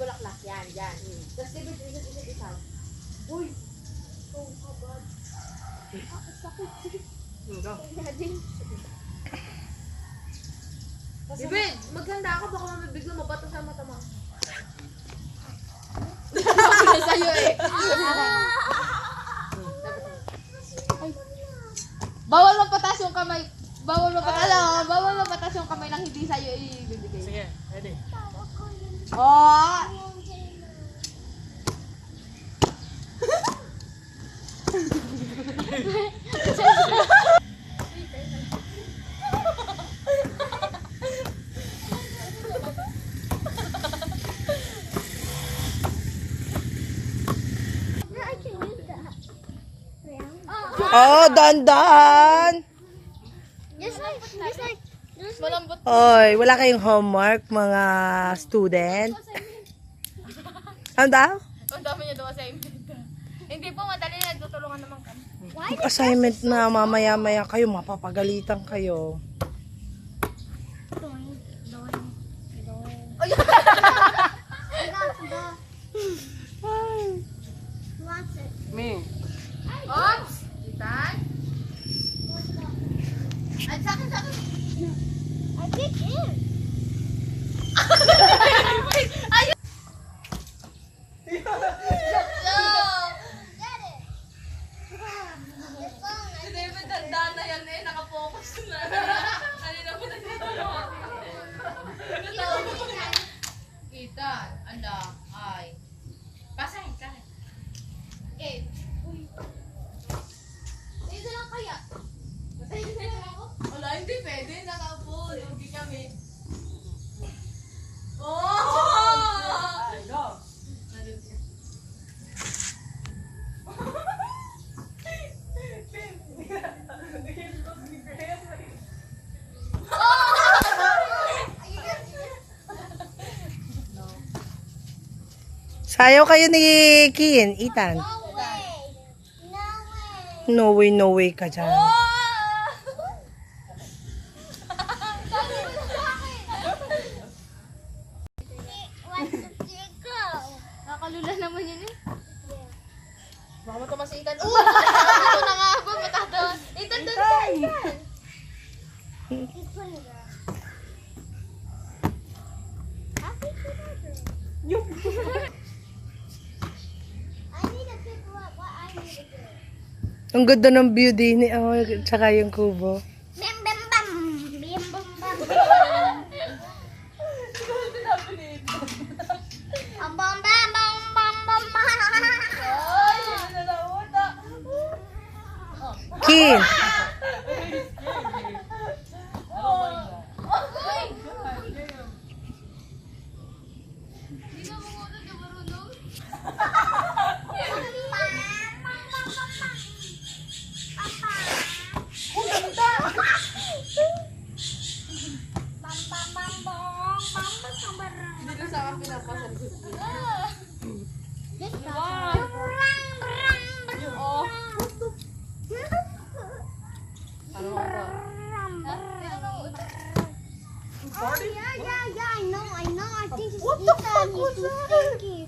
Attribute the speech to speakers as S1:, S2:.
S1: bulaklak. Yan, yan. Tapos isip isaw. Uy! Oh, kabad. Sakit. Bibig, maghanda ka. Baka mamabigla mabata sa mata mo. Sabi na sa'yo eh.
S2: Bawal mapatas yung kamay. Bawal mapatas yung kamay lang hindi sa'yo ibibigay.
S3: Sige, ready.
S2: Oh!
S4: Oh, dandan.
S5: Just like
S2: Malambot.
S4: Oy, wala kayong homework, mga student? Ano daw?
S2: Ang dami niya daw assignment. Hindi po, madali na. Nagtutulungan naman kami.
S4: Assignment na mamaya-maya kayo, mapapagalitan kayo.
S3: Me.
S2: Ops! Itan? Ay, sa akin.
S5: I kick in.
S2: Si David, handa na yan eh. Nakapokus na. Kanina po nagtutulungan. Itan, ala, ay. Pasahin, kanin. Okay. Dito lang kaya. Pasahin na lang ako. Wala, hindi pwede. Nakaupo. Lugi kami. Oh!
S3: Ay, go.
S4: Sayaw kayo ni Kian, Ethan.
S5: No way.
S4: No way, no way ka dyan.
S5: What's the tickle?
S2: Nakalula naman yun eh.
S1: Baka matumas si Ikan.
S2: Ito na nga ba? Matatawa. Itan doon ka.
S5: Keep putting it there. Happy together. I need to figure out what I need to do.
S4: Ang ganda ng view din eh. Oh, tsaka yung kubo.
S5: Bim bim bam. Bim bam bam. Bam bam bam bam bam bam bam.
S4: Kian,
S2: Hindi na mo muna na marunong. Hindi na sa akin pinapasan ko. Oh.
S1: Ano ba?
S5: Oh, yeah, I know. I think it's Ethan. He's too stinky.